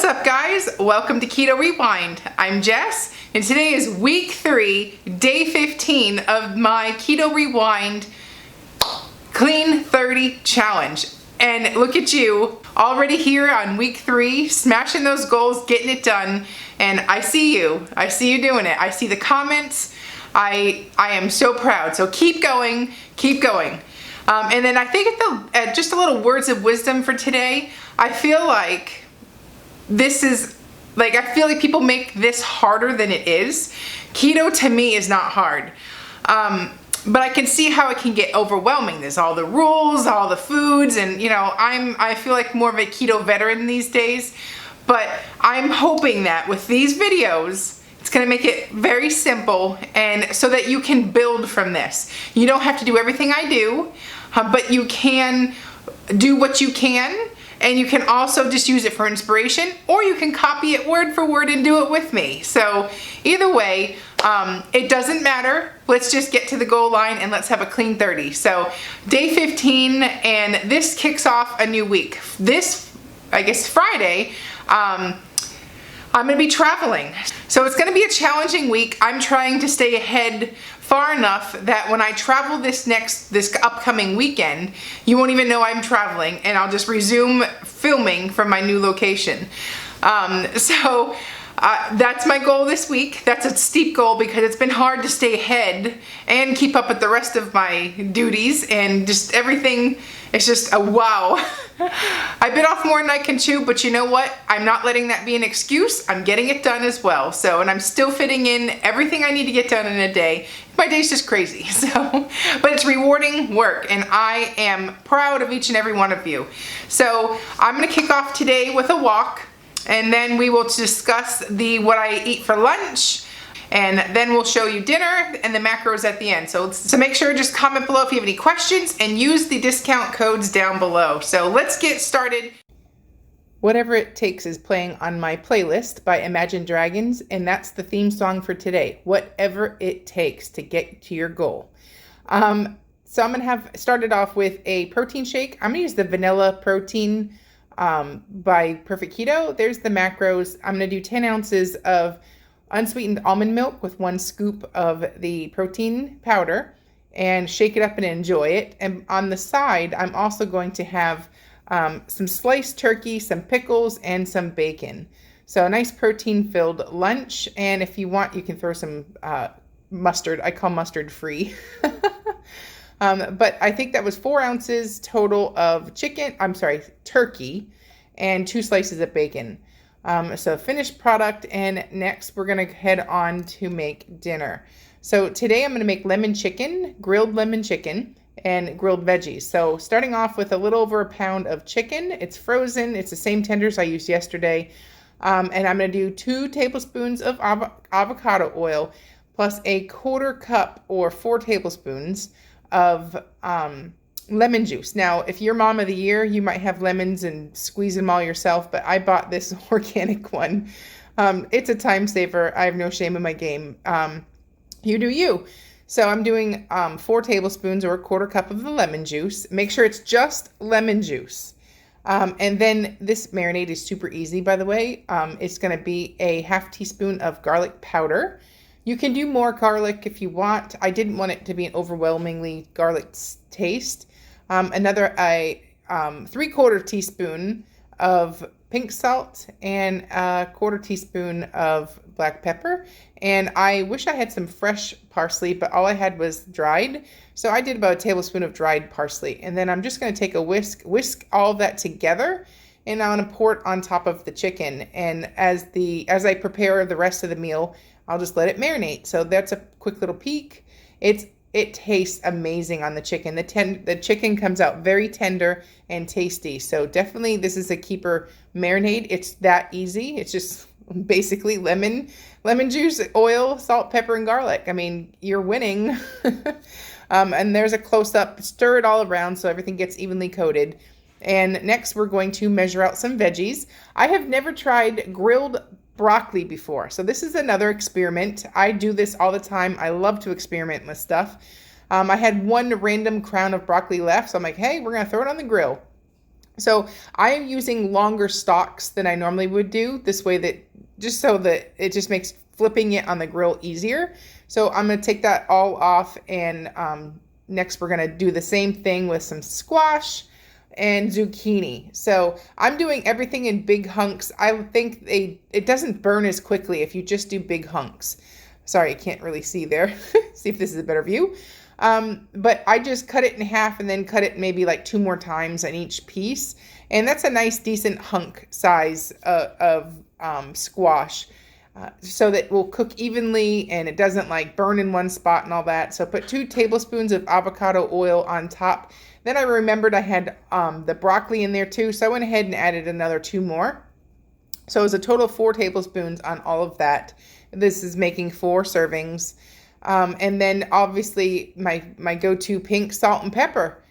What's up, guys? Welcome to Keto Rewind. I'm Jess, and today is week 3, day 15 of my Keto Rewind Clean 30 challenge. And look at you, already here on week 3, smashing those goals, getting it done. And I see you doing it. I see the comments. I am so proud. So keep going, keep going. And then I think just a little words of wisdom for today. I feel like I feel like people make this harder than it is. Keto to me is not hard. But I can see how it can get overwhelming. There's all the rules, all the foods, and I feel like more of a keto veteran these days. But I'm hoping that with these videos, it's gonna make it very simple and so that you can build from this. You don't have to do everything I do, but you can do what you can. And you can also just use it for inspiration, or you can copy it word for word and do it with me. So either way, it doesn't matter. Let's just get to the goal line and let's have a clean 30. So day 15, and this kicks off a new week. This, I guess, Friday, I'm gonna be traveling. So it's gonna be a challenging week. I'm trying to stay ahead far enough that when I travel this upcoming weekend, you won't even know I'm traveling, and I'll just resume filming from my new location. That's my goal this week. That's a steep goal because it's been hard to stay ahead and keep up with the rest of my duties, and just everything is just a wow. I bit off more than I can chew, but you know what? I'm not letting that be an excuse. I'm getting it done as well. And I'm still fitting in everything I need to get done in a day. My day's just crazy. But it's rewarding work, and I am proud of each and every one of you. So I'm gonna kick off today with a walk, and then we will discuss what I eat for lunch, and then we'll show you dinner and the macros at the end. So make sure, just comment below if you have any questions and use the discount codes down below. So let's get started. Whatever It Takes is playing on my playlist by Imagine Dragons, and that's the theme song for today. Whatever it takes to get to your goal. So I'm gonna have started off with a protein shake. I'm gonna use the vanilla protein by Perfect Keto. There's the macros. I'm gonna do 10 ounces of unsweetened almond milk with 1 scoop of the protein powder, and shake it up and enjoy it. And on the side, I'm also going to have some sliced turkey, some pickles, and some bacon. So a nice protein-filled lunch. And if you want, you can throw some mustard. I call mustard free. But I think that was 4 ounces total of turkey, and 2 slices of bacon. So finished product, and next we're gonna head on to make dinner. So today I'm gonna make lemon chicken, grilled lemon chicken, and grilled veggies. So starting off with a little over a pound of chicken. It's frozen. It's the same tenders I used yesterday. And I'm gonna do 2 tablespoons of avocado oil plus a 1/4 cup or 4 tablespoons of lemon juice. Now, if you're mom of the year, you might have lemons and squeeze them all yourself, but I bought this organic one. It's a time saver. I have no shame in my game. You do you. So I'm doing 4 tablespoons or a 1/4 cup of the lemon juice. Make sure it's just lemon juice. And then this marinade is super easy, by the way. It's going to be a 1/2 teaspoon of garlic powder. You can do more garlic if you want. I didn't want it to be an overwhelmingly garlic taste. Another 3/4 teaspoon of pink salt and a 1/4 teaspoon of black pepper. And I wish I had some fresh parsley, but all I had was dried. So I did about a tablespoon of dried parsley. And then I'm just going to take a whisk all of that together, and I'm going to pour it on top of the chicken. And as I prepare the rest of the meal, I'll just let it marinate. So that's a quick little peek. It tastes amazing on the chicken. The chicken comes out very tender and tasty. So definitely this is a keeper marinade. It's that easy. It's just basically lemon juice, oil, salt, pepper, and garlic. I mean, you're winning. And there's a close-up. Stir it all around so everything gets evenly coated. And next we're going to measure out some veggies. I have never tried grilled broccoli before, so this is another experiment. I do this all the time. I love to experiment with stuff. I had 1 random crown of broccoli left, so I'm like, hey, we're gonna throw it on the grill. So I am using longer stalks than I normally would do, this way that just so that it just makes flipping it on the grill easier. So I'm going to take that all off, and next we're going to do the same thing with some squash and zucchini. So I'm doing everything in big hunks. I think it doesn't burn as quickly if you just do big hunks. Sorry, I can't really see there. See if this is a better view. But I just cut it in half and then cut it maybe like 2 more times on each piece. And that's a nice, decent hunk size of squash. So that it will cook evenly and it doesn't like burn in one spot and all that. So put 2 tablespoons of avocado oil on top. Then I remembered I had the broccoli in there too. So I went ahead and added another 2 more. So it was a total of 4 tablespoons on all of that. This is making 4 servings. And then obviously my go-to pink salt and pepper.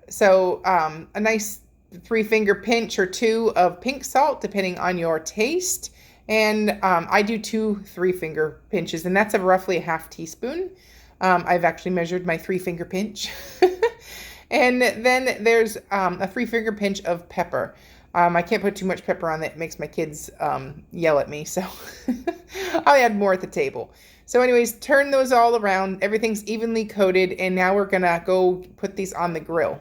So a nice 3-finger pinch or 2 of pink salt, depending on your taste. And I do 2 3-finger pinches, and that's roughly a half teaspoon. I've actually measured my 3-finger pinch. And then there's a 3-finger pinch of pepper. I can't put too much pepper on that. It makes my kids yell at me, so I'll add more at the table. So anyways, turn those all around. Everything's evenly coated, and now we're gonna go put these on the grill.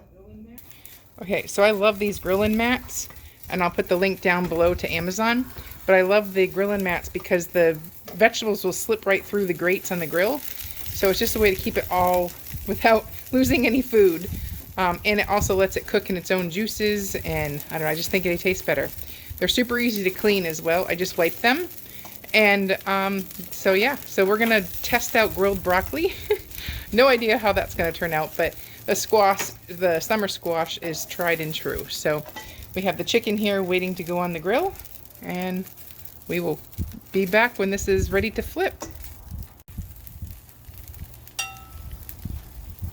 Okay, so I love these grilling mats, and I'll put the link down below to Amazon. But I love the grilling mats because the vegetables will slip right through the grates on the grill. So it's just a way to keep it all without losing any food. And it also lets it cook in its own juices, and I don't know, I just think they taste better. They're super easy to clean as well. I just wipe them. And so yeah, so we're gonna test out grilled broccoli. No idea how that's gonna turn out, but the summer squash is tried and true. So we have the chicken here waiting to go on the grill, and we will be back when this is ready to flip.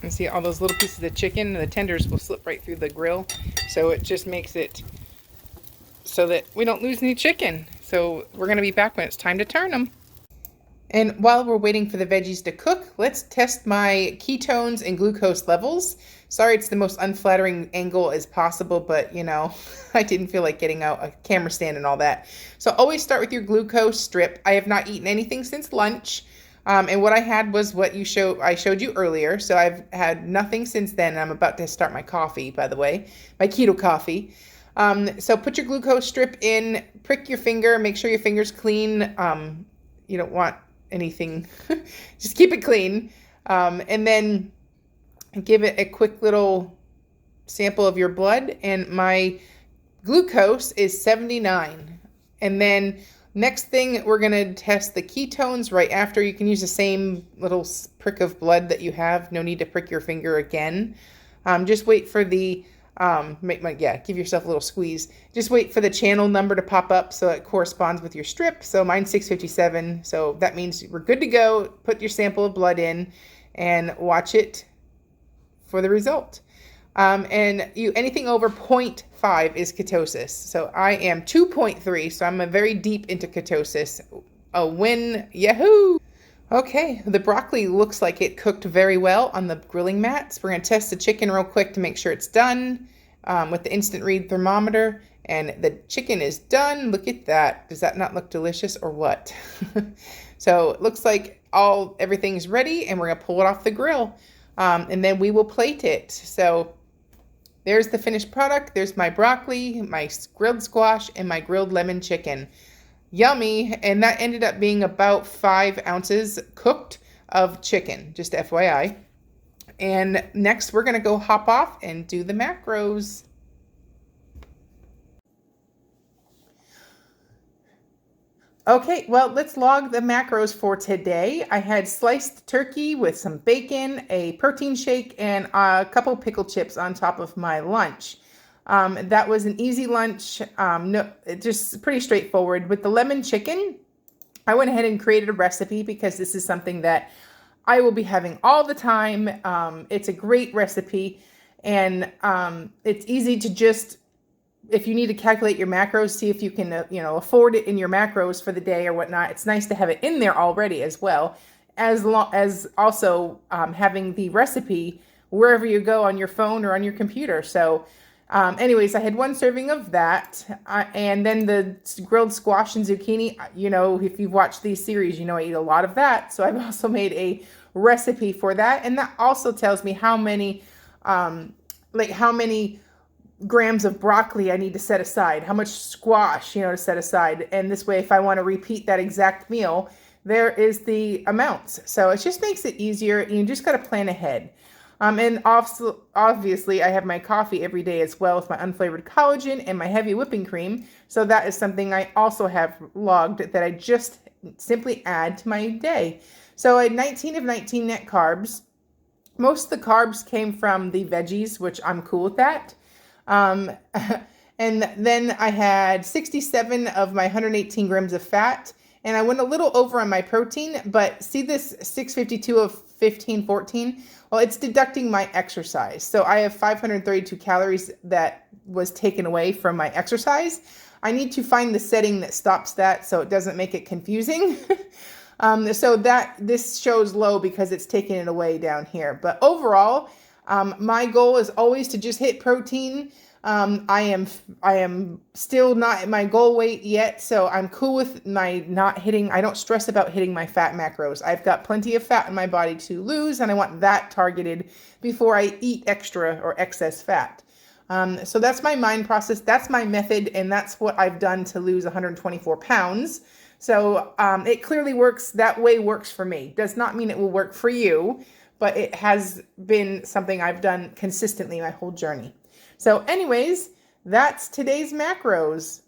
And see all those little pieces of chicken, the tenders will slip right through the grill. So it just makes it so that we don't lose any chicken. So we're gonna be back when it's time to turn them. And while we're waiting for the veggies to cook, let's test my ketones and glucose levels. Sorry, it's the most unflattering angle as possible, but you know, I didn't feel like getting out a camera stand and all that. So always start with your glucose strip. I have not eaten anything since lunch. And what I had was what I showed you earlier. So I've had nothing since then. I'm about to start my coffee, by the way, my keto coffee. So put your glucose strip in, prick your finger, make sure your finger's clean. You don't want anything, just keep it clean. And then give it a quick little sample of your blood. And my glucose is 79. And then next thing, we're going to test the ketones right after. You can use the same little prick of blood that you have. No need to prick your finger again. Just wait for the, give yourself a little squeeze. Just wait for the channel number to pop up so it corresponds with your strip. So mine's 657. So that means we're good to go. Put your sample of blood in and watch it for the result. And anything over 0.5 is ketosis. So I am 2.3, so I'm very deep into ketosis. A win, yahoo! Okay, the broccoli looks like it cooked very well on the grilling mats. We're gonna test the chicken real quick to make sure it's done with the instant read thermometer. And the chicken is done. Look at that. Does that not look delicious or what? So it looks like everything's ready, and we're gonna pull it off the grill. And then we will plate it. So there's the finished product. There's my broccoli, my grilled squash, and my grilled lemon chicken. Yummy. And that ended up being about 5 ounces cooked of chicken, just FYI. And next we're going to go hop off and do the macros. Okay, well, let's log the macros for today. I had sliced turkey with some bacon, a protein shake, and a couple pickle chips on top of my lunch. That was an easy lunch, just pretty straightforward. With the lemon chicken, I went ahead and created a recipe because this is something that I will be having all the time. It's a great recipe, and it's easy to just, if you need to calculate your macros, see if you can, afford it in your macros for the day or whatnot. It's nice to have it in there already as well, as also having the recipe wherever you go on your phone or on your computer. So Anyways, I had 1 serving of that, and then the grilled squash and zucchini. You know, if you've watched these series, you know I eat a lot of that. So I've also made a recipe for that, and that also tells me how many, how many grams of broccoli I need to set aside, how much squash, to set aside. And this way, if I want to repeat that exact meal, there is the amounts. So it just makes it easier. You just got to plan ahead. And obviously, I have my coffee every day as well with my unflavored collagen and my heavy whipping cream. So that is something I also have logged that I just simply add to my day. So I had 19 of 19 net carbs. Most of the carbs came from the veggies, which I'm cool with that. And then I had 67 of my 118 grams of fat. And I went a little over on my protein, but see this 652 of 1514? Well, it's deducting my exercise. So I have 532 calories that was taken away from my exercise. I need to find the setting that stops that so it doesn't make it confusing. So that this shows low because it's taking it away down here. But overall, my goal is always to just hit protein. I am still not at my goal weight yet, so I'm cool with my not hitting. I don't stress about hitting my fat macros. I've got plenty of fat in my body to lose, and I want that targeted before I eat extra or excess fat. So that's my mind process. That's my method, and that's what I've done to lose 124 pounds. So it clearly works. That way works for me. Does not mean it will work for you, but it has been something I've done consistently my whole journey. So anyways, that's today's macros.